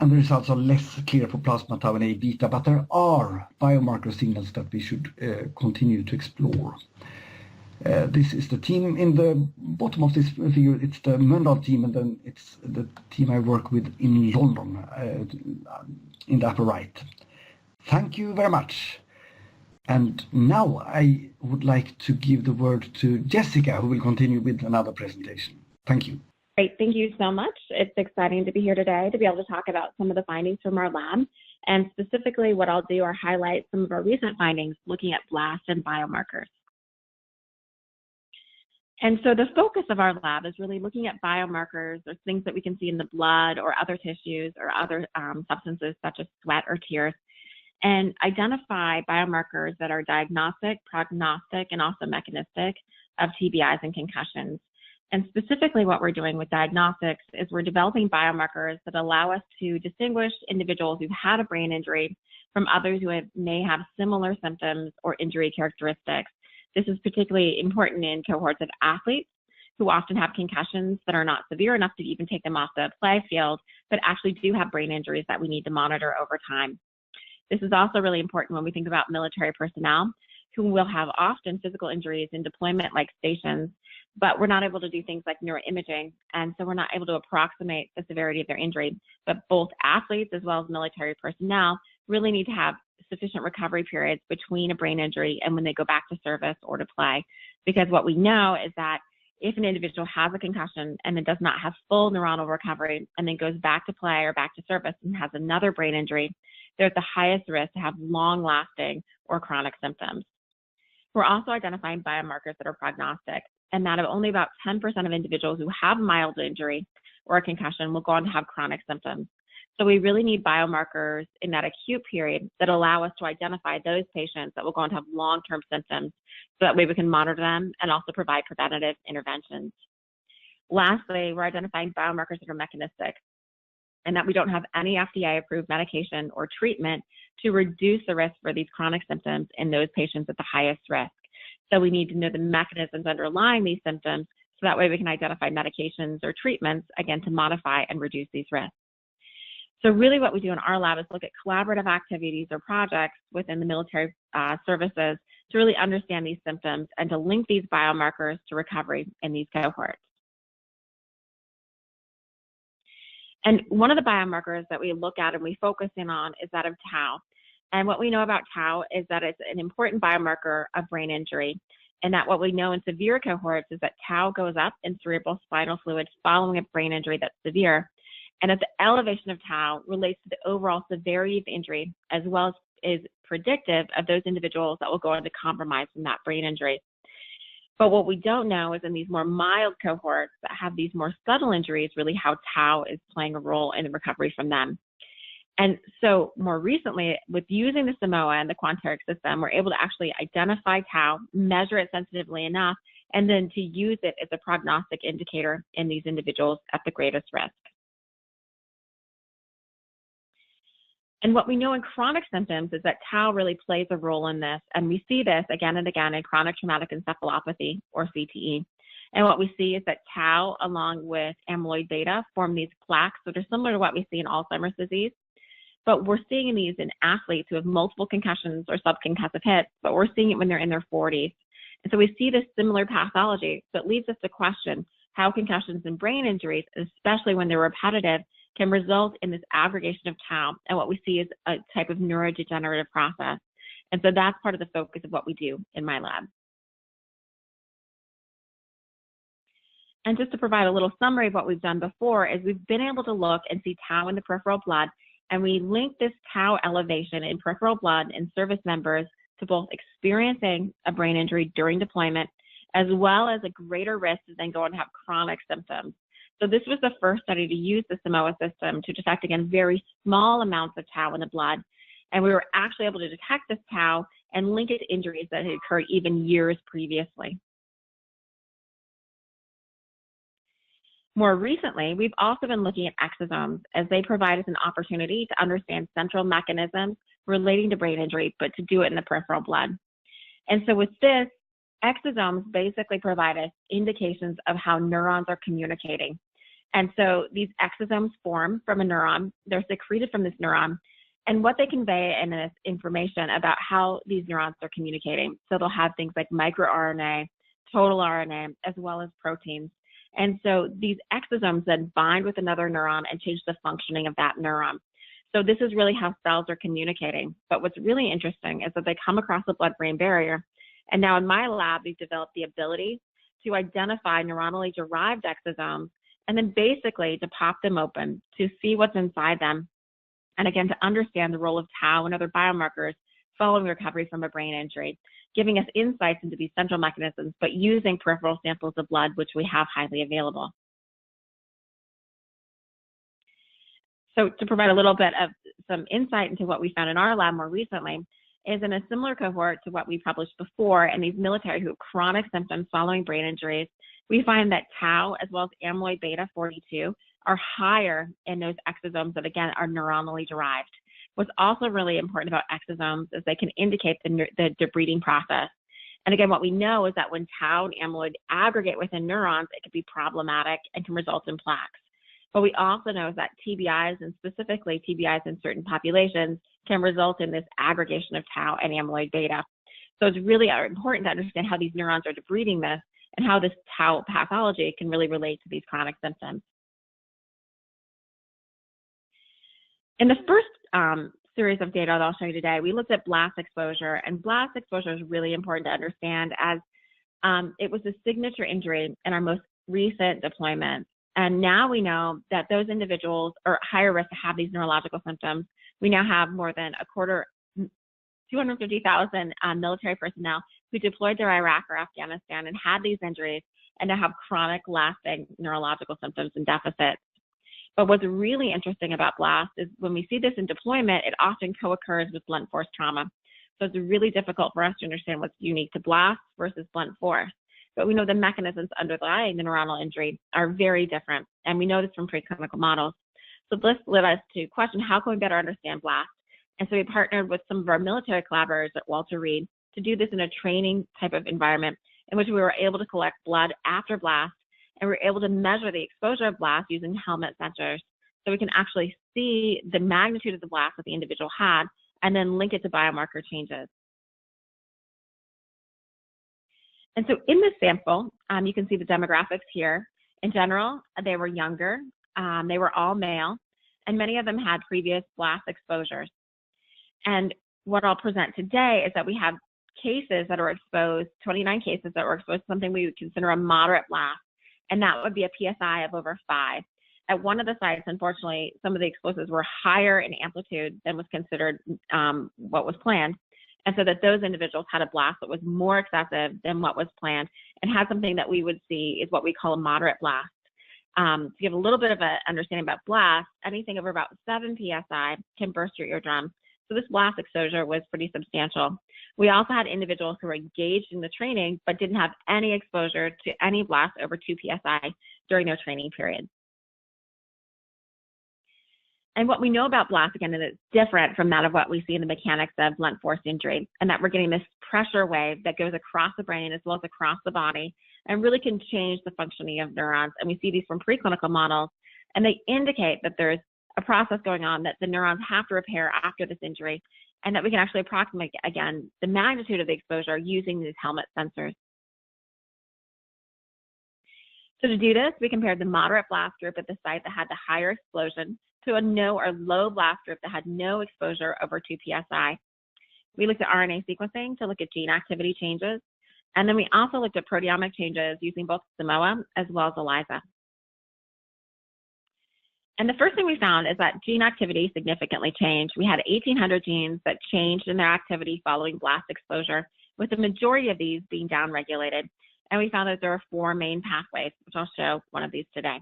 and the results are less clear for plasma tau and A-beta, but there are biomarker signals that we should continue to explore. This is the team in the bottom of this figure. It's the Mölndal team, and then it's the team I work with in London in the upper right. Thank you very much. And now I would like to give the word to Jessica, who will continue with another presentation. Thank you. Great, thank you so much. It's exciting to be here today to be able to talk about some of the findings from our lab. And specifically what I'll do are highlight some of our recent findings looking at blast and biomarkers. And so the focus of our lab is really looking at biomarkers or things that we can see in the blood or other tissues or other substances such as sweat or tears, and identify biomarkers that are diagnostic, prognostic, and also mechanistic of TBIs and concussions. And specifically what we're doing with diagnostics is we're developing biomarkers that allow us to distinguish individuals who've had a brain injury from others who may have similar symptoms or injury characteristics. This is particularly important in cohorts of athletes who often have concussions that are not severe enough to even take them off the play field, but actually do have brain injuries that we need to monitor over time. This is also really important when we think about military personnel who will have often physical injuries in deployment-like stations, but we're not able to do things like neuroimaging, and so we're not able to approximate the severity of their injury. But both athletes as well as military personnel really need to have sufficient recovery periods between a brain injury and when they go back to service or to play, because what we know is that if an individual has a concussion and then does not have full neuronal recovery and then goes back to play or back to service and has another brain injury, they're at the highest risk to have long-lasting or chronic symptoms. We're also identifying biomarkers that are prognostic, and that of only about 10% of individuals who have mild injury or a concussion will go on to have chronic symptoms. So we really need biomarkers in that acute period that allow us to identify those patients that will go on to have long-term symptoms, so that way we can monitor them and also provide preventative interventions. Lastly, we're identifying biomarkers that are mechanistic, and that we don't have any FDA-approved medication or treatment to reduce the risk for these chronic symptoms in those patients at the highest risk. So we need to know the mechanisms underlying these symptoms, so that way we can identify medications or treatments, again, to modify and reduce these risks. So really what we do in our lab is look at collaborative activities or projects within the military services to really understand these symptoms and to link these biomarkers to recovery in these cohorts. And one of the biomarkers that we look at and we focus in on is that of tau. And what we know about tau is that it's an important biomarker of brain injury, and that what we know in severe cohorts is that tau goes up in cerebral spinal fluid following a brain injury that's severe, and that the elevation of tau relates to the overall severity of injury, as well as is predictive of those individuals that will go on to compromise from that brain injury. But what we don't know is in these more mild cohorts that have these more subtle injuries, really how tau is playing a role in the recovery from them. And so more recently, with using the Simoa and the Quanterix system, we're able to actually identify tau, measure it sensitively enough, and then to use it as a prognostic indicator in these individuals at the greatest risk. And what we know in chronic symptoms is that tau really plays a role in this, and we see this again and again in chronic traumatic encephalopathy, or CTE. And what we see is that tau, along with amyloid beta, form these plaques that are similar to what we see in Alzheimer's disease. But we're seeing these in athletes who have multiple concussions or subconcussive hits, but we're seeing it when they're in their 40s. And so we see this similar pathology, so it leads us to question how concussions and brain injuries, especially when they're repetitive, can result in this aggregation of tau, and what we see is a type of neurodegenerative process. And so that's part of the focus of what we do in my lab. And just to provide a little summary of what we've done before is we've been able to look and see tau in the peripheral blood, and we link this tau elevation in peripheral blood in service members to both experiencing a brain injury during deployment, as well as a greater risk to then go on to have chronic symptoms. So this was the first study to use the Simoa system to detect, again, very small amounts of tau in the blood. And we were actually able to detect this tau and link it to injuries that had occurred even years previously. More recently, we've also been looking at exosomes as they provide us an opportunity to understand central mechanisms relating to brain injury, but to do it in the peripheral blood. And so with this, exosomes basically provide us indications of how neurons are communicating. And so these exosomes form from a neuron, they're secreted from this neuron, and what they convey in this information about how these neurons are communicating. So they'll have things like microRNA, total RNA, as well as proteins. And so these exosomes then bind with another neuron and change the functioning of that neuron. So this is really how cells are communicating. But what's really interesting is that they come across the blood-brain barrier. And now in my lab, we've developed the ability to identify neuronally derived exosomes and then basically to pop them open to see what's inside them. And again, to understand the role of tau and other biomarkers following recovery from a brain injury, giving us insights into these central mechanisms, but using peripheral samples of blood, which we have highly available. So to provide a little bit of some insight into what we found in our lab more recently, is in a similar cohort to what we published before, and these military who have chronic symptoms following brain injuries, we find that tau as well as amyloid beta 42 are higher in those exosomes that, again, are neuronally derived. What's also really important about exosomes is they can indicate the debreeding process. And again, what we know is that when tau and amyloid aggregate within neurons, it can be problematic and can result in plaques. But we also know that TBIs, and specifically TBIs in certain populations, can result in this aggregation of tau and amyloid beta. So it's really important to understand how these neurons are debreeding this and how this tau pathology can really relate to these chronic symptoms. In the first series of data that I'll show you today, we looked at blast exposure, and blast exposure is really important to understand as it was a signature injury in our most recent deployment. And now we know that those individuals are higher risk to have these neurological symptoms. We now have more than 250,000 military personnel who deployed to Iraq or Afghanistan and had these injuries and now have chronic lasting neurological symptoms and deficits. But what's really interesting about blast is when we see this in deployment, it often co-occurs with blunt force trauma. So it's really difficult for us to understand what's unique to blast versus blunt force. But we know the mechanisms underlying the neuronal injury are very different, and we know this from preclinical models. So this led us to question, how can we better understand blast? And so we partnered with some of our military collaborators at Walter Reed to do this in a training type of environment in which we were able to collect blood after blast, and we were able to measure the exposure of blast using helmet sensors. So we can actually see the magnitude of the blast that the individual had and then link it to biomarker changes. And so in this sample, you can see the demographics here. In general, they were younger, they were all male, and many of them had previous blast exposures. And what I'll present today is that we have cases that are exposed, 29 cases that were exposed to something we would consider a moderate blast, and that would be a PSI of over 5. At one of the sites, unfortunately, some of the explosives were higher in amplitude than was considered what was planned. And so that those individuals had a blast that was more excessive than what was planned and had something that we would see is what we call a moderate blast. To give a little bit of an understanding about blast, anything over about 7 PSI can burst your eardrum. So this blast exposure was pretty substantial. We also had individuals who were engaged in the training but didn't have any exposure to any blast over 2 PSI during their training period. And what we know about blast, again, is it's different from that of what we see in the mechanics of blunt force injury, and that we're getting this pressure wave that goes across the brain as well as across the body and really can change the functioning of neurons. And we see these from preclinical models, and they indicate that there's a process going on that the neurons have to repair after this injury, and that we can actually approximate, again, the magnitude of the exposure using these helmet sensors. So to do this, we compared the moderate blast group at the site that had the higher explosion to a no or low blast group that had no exposure over 2 PSI. We looked at RNA sequencing to look at gene activity changes, and then we also looked at proteomic changes using both Simoa as well as ELISA. And the first thing we found is that gene activity significantly changed. We had 1,800 genes that changed in their activity following blast exposure, with the majority of these being downregulated. And we found that there are 4 main pathways, which I'll show one of these today.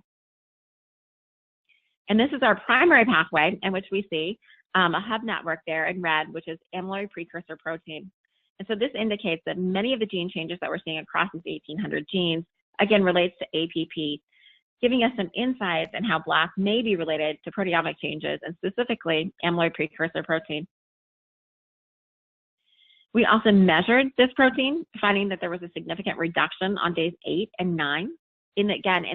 And this is our primary pathway in which we see a hub network there in red, which is amyloid precursor protein. And so this indicates that many of the gene changes that we're seeing across these 1,800 genes, again, relates to APP, giving us some insights on how blast may be related to proteomic changes, and specifically amyloid precursor protein. We also measured this protein, finding that there was a significant reduction on days 8 and 9, in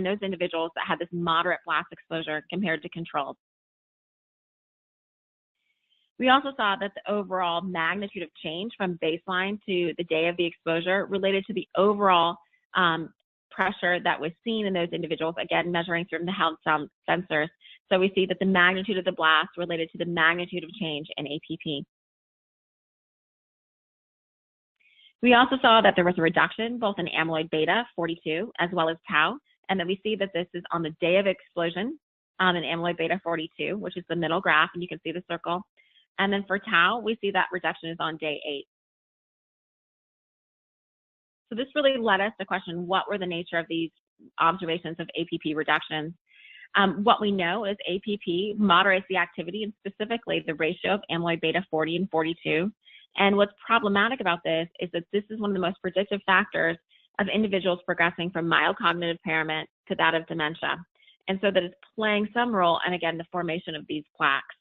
those individuals that had this moderate blast exposure compared to controls. We also saw that the overall magnitude of change from baseline to the day of the exposure related to the overall pressure that was seen in those individuals, again, measuring through the health sensors. So we see that the magnitude of the blast related to the magnitude of change in APP. We also saw that there was a reduction both in amyloid beta 42 as well as tau, and that we see that this is on the day of explosion in amyloid beta 42, which is the middle graph, and you can see the circle. And then for tau, we see that reduction is on day 8. So this really led us to question what were the nature of these observations of APP reductions. What we know is APP moderates the activity, and specifically the ratio of amyloid beta 40 and 42. And what's problematic about this is that this is one of the most predictive factors of individuals progressing from mild cognitive impairment to that of dementia. And so that it's playing some role in, again, the formation of these plaques.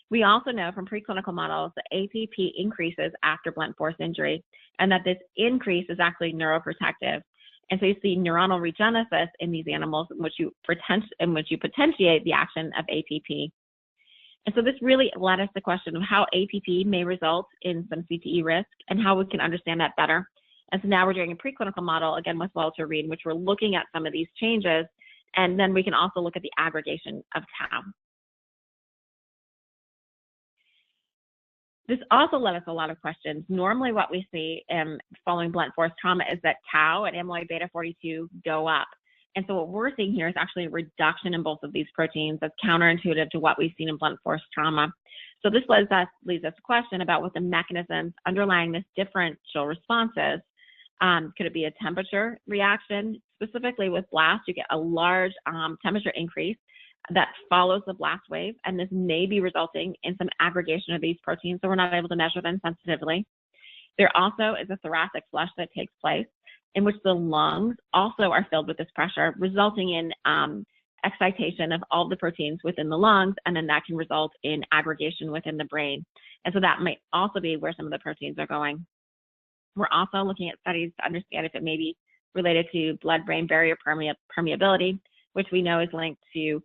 We also know from preclinical models that APP increases after blunt force injury, and that this increase is actually neuroprotective. And so you see neuronal regenesis in these animals in which you potentiate the action of APP. And so this really led us to the question of how APP may result in some CTE risk and how we can understand that better. And so now we're doing a preclinical model, again, with Walter Reed, in which we're looking at some of these changes, and then we can also look at the aggregation of tau. This also led us a lot of questions. Normally what we see following blunt force trauma is that tau and amyloid beta 42 go up. And so what we're seeing here is actually a reduction in both of these proteins that's counterintuitive to what we've seen in blunt force trauma. So this leads us to question about what the mechanisms underlying this differential responses. Could it be a temperature reaction? Specifically with blast, you get a large temperature increase that follows the blast wave, and this may be resulting in some aggregation of these proteins, so we're not able to measure them sensitively. There also is a thoracic flush that takes place, in which the lungs also are filled with this pressure, resulting in excitation of all the proteins within the lungs, and then that can result in aggregation within the brain. And so that might also be where some of the proteins are going. We're also looking at studies to understand if it may be related to blood-brain barrier permeability, which we know is linked to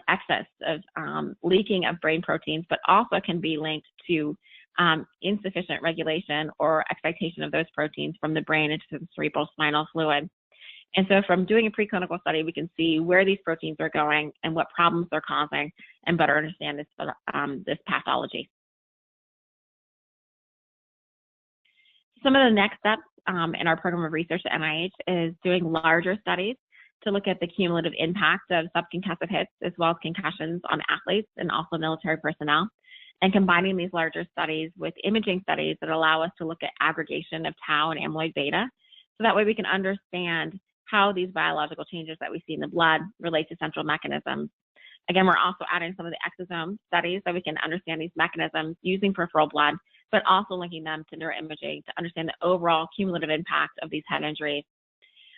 excess of leaking of brain proteins, but also can be linked to insufficient regulation or excitation of those proteins from the brain into the cerebral spinal fluid. And so from doing a preclinical study, we can see where these proteins are going and what problems they're causing and better understand this pathology. Some of the next steps in our program of research at NIH is doing larger studies to look at the cumulative impact of subconcussive hits as well as concussions on athletes and also military personnel, and combining these larger studies with imaging studies that allow us to look at aggregation of tau and amyloid beta. So that way we can understand how these biological changes that we see in the blood relate to central mechanisms. Again, we're also adding some of the exosome studies so we can understand these mechanisms using peripheral blood, but also linking them to neuroimaging to understand the overall cumulative impact of these head injuries.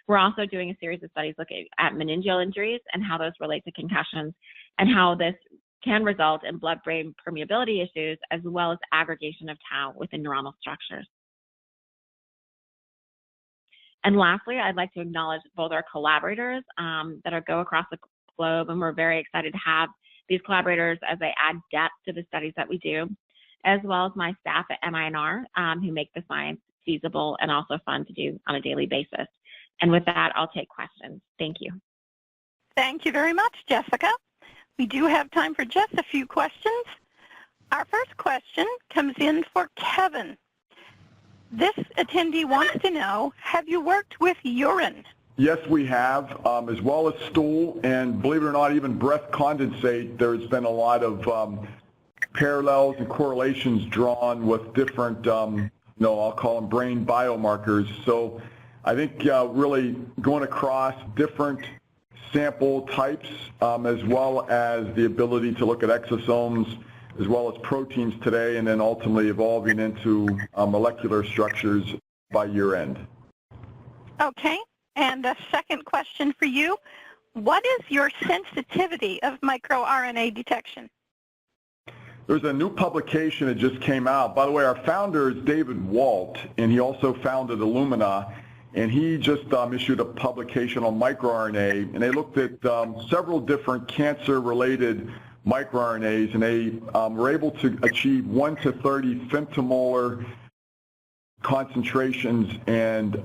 We're also doing a series of studies looking at meningeal injuries and how those relate to concussions and how this can result in blood-brain permeability issues as well as aggregation of tau within neuronal structures. And lastly, I'd like to acknowledge both our collaborators that go across the globe, and we're very excited to have these collaborators as they add depth to the studies that we do, as well as my staff at MINR who make the science feasible and also fun to do on a daily basis. And with that, I'll take questions. Thank you. Thank you very much, Jessica. We do have time for just a few questions. Our first question comes in for Kevin. This attendee wants to know, have you worked with urine? Yes, we have, as well as stool, and believe it or not, even breath condensate. There's been a lot of parallels and correlations drawn with different, I'll call them brain biomarkers. So I think really going across different sample types, as well as the ability to look at exosomes, as well as proteins today, and then ultimately evolving into molecular structures by year end. Okay, and a second question for you. What is your sensitivity of microRNA detection? There's a new publication that just came out. By the way, our founder is David Walt, and he also founded Illumina, and he just issued a publication on microRNA, and they looked at several different cancer-related microRNAs, and they were able to achieve 1 to 30 femtomolar concentrations and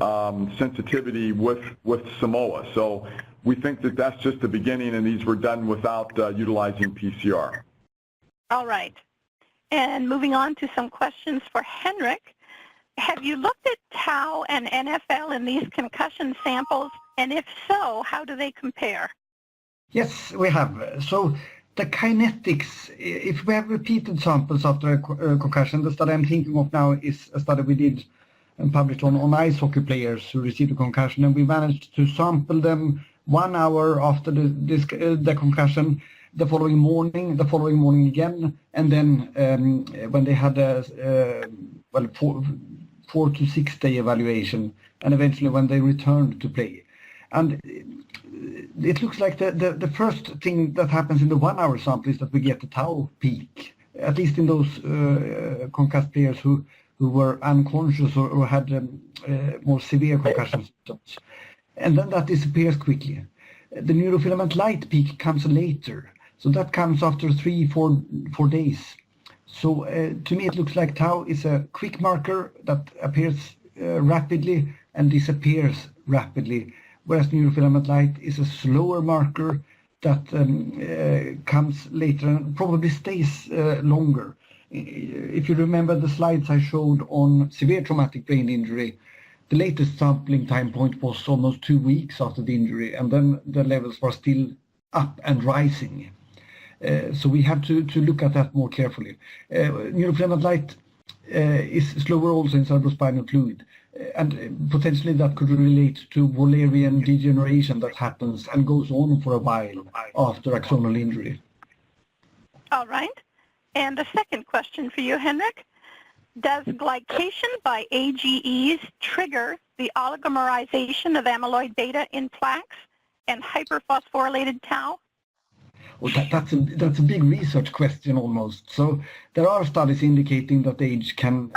sensitivity with Simoa. So we think that that's just the beginning, and these were done without utilizing PCR. All right. And moving on to some questions for Henrik. Have you looked at tau and NFL in these concussion samples? And if so, how do they compare? Yes, we have. So the kinetics, if we have repeated samples after a concussion, the study I'm thinking of now is a study we did and published on ice hockey players who received a concussion, and we managed to sample them 1 hour after the concussion, the following morning again, and then when they had a 4 to 6 day evaluation, and eventually when they returned to play. And it looks like the first thing that happens in the 1 hour sample is that we get the tau peak, at least in those concussed players who were unconscious or had more severe concussion symptoms. And then that disappears quickly. The neurofilament light peak comes later. So that comes after 3-4 days. So to me it looks like tau is a quick marker that appears rapidly and disappears rapidly, whereas neurofilament light is a slower marker that comes later and probably stays longer. If you remember the slides I showed on severe traumatic brain injury, the latest sampling time point was almost 2 weeks after the injury, and then the levels were still up and rising. So we have to look at that more carefully. Neurofilament light is slower also in cerebrospinal fluid, and potentially that could relate to Wallerian degeneration that happens and goes on for a while after axonal injury. All right. And a second question for you, Henrik. Does glycation by AGEs trigger the oligomerization of amyloid beta in plaques and hyperphosphorylated tau? Well, that's a big research question almost. So there are studies indicating that age can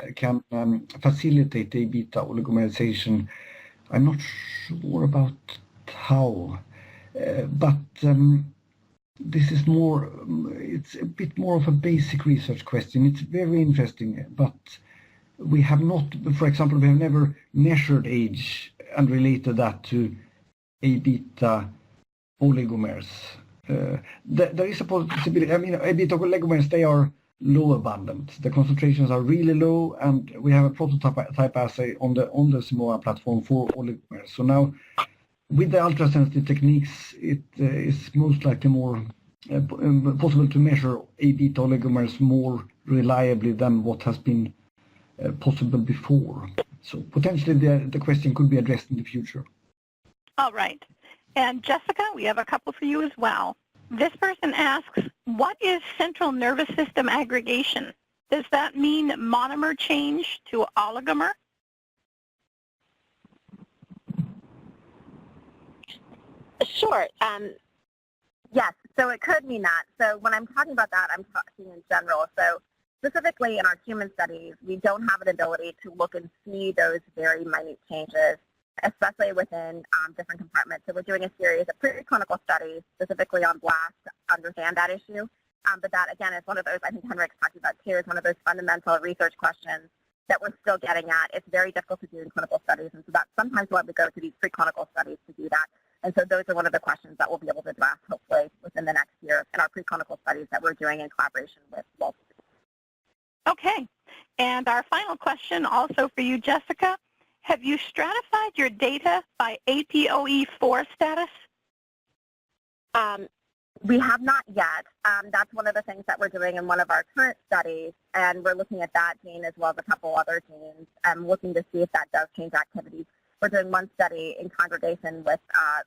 facilitate the beta oligomerization. I'm not sure about tau, but this is more, it's a bit more of a basic research question. It's very interesting, but we have not, for example, we have never measured age and related that to A-beta oligomers. There is a possibility, I mean, A-beta oligomers, they are low abundant. The concentrations are really low, and we have a prototype assay on the Simoa platform for oligomers. So now, with the ultrasensitive techniques, it is most likely more possible to measure A-beta oligomers more reliably than what has been possible before. So potentially the question could be addressed in the future. All right. And Jessica, we have a couple for you as well. This person asks, what is central nervous system aggregation? Does that mean monomer change to oligomer? Sure. Yes, so it could mean that. So when I'm talking about that, I'm talking in general. So specifically in our human studies, we don't have an ability to look and see those very minute changes, especially within different compartments. So we're doing a series of preclinical studies specifically on blast to understand that issue. But that, again, is one of those, I think Henrik's talking about too, is one of those fundamental research questions that we're still getting at. It's very difficult to do in clinical studies, and so that's sometimes why we go to these preclinical studies to do that. And so those are one of the questions that we'll be able to address, hopefully, within the next year in our preclinical studies that we're doing in collaboration with Gill. Okay. And our final question also for you, Jessica. Have you stratified your data by APOE4 status? We have not yet. That's one of the things that we're doing in one of our current studies, and we're looking at that gene as well as a couple other genes, looking to see if that does change activities. We're doing one study in congregation with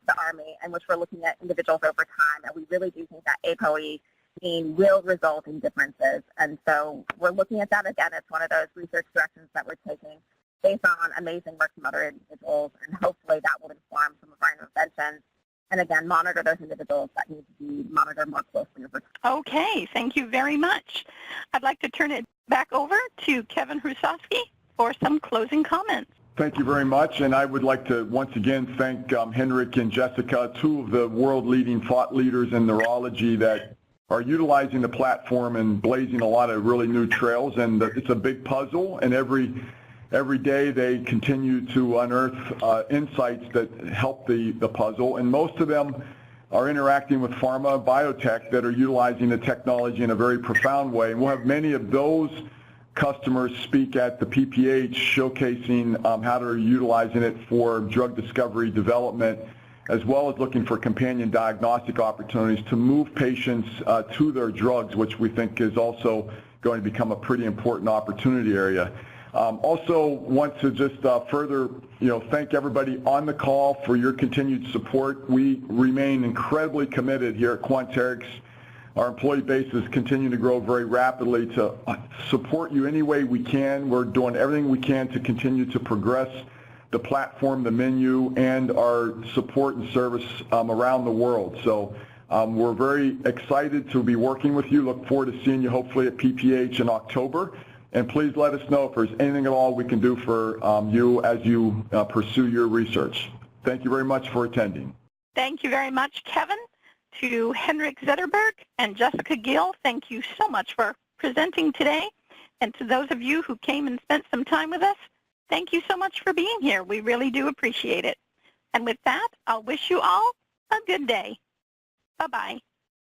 the Army, in which we're looking at individuals over time, and we really do think that APOE gene will result in differences. And so we're looking at that. Again, it's one of those research directions that we're taking based on amazing work from other individuals, and hopefully that will inform some of our interventions. And again, monitor those individuals that need to be monitored more closely over time. Okay, thank you very much. I'd like to turn it back over to Kevin Hrusovsky for some closing comments. Thank you very much, and I would like to once again thank Henrik and Jessica, two of the world-leading thought leaders in neurology that are utilizing the platform and blazing a lot of really new trails. And it's a big puzzle, and every day they continue to unearth insights that help the puzzle, and most of them are interacting with pharma, biotech that are utilizing the technology in a very profound way. And we'll have many of those customers speak at the PPH showcasing how they're utilizing it for drug discovery development, as well as looking for companion diagnostic opportunities to move patients to their drugs, which we think is also going to become a pretty important opportunity area. Also want to just further thank everybody on the call for your continued support. We remain incredibly committed here at Quanterix. Our employee base is continuing to grow very rapidly to support you any way we can. We're doing everything we can to continue to progress the platform, the menu, and our support and service around the world. So we're very excited to be working with you. Look forward to seeing you hopefully at PPH in October. And please let us know if there's anything at all we can do for you as you pursue your research. Thank you very much for attending. Thank you very much, Kevin. To Henrik Zetterberg and Jessica Gill, thank you so much for presenting today. And to those of you who came and spent some time with us, thank you so much for being here. We really do appreciate it. And with that, I'll wish you all a good day. Bye-bye.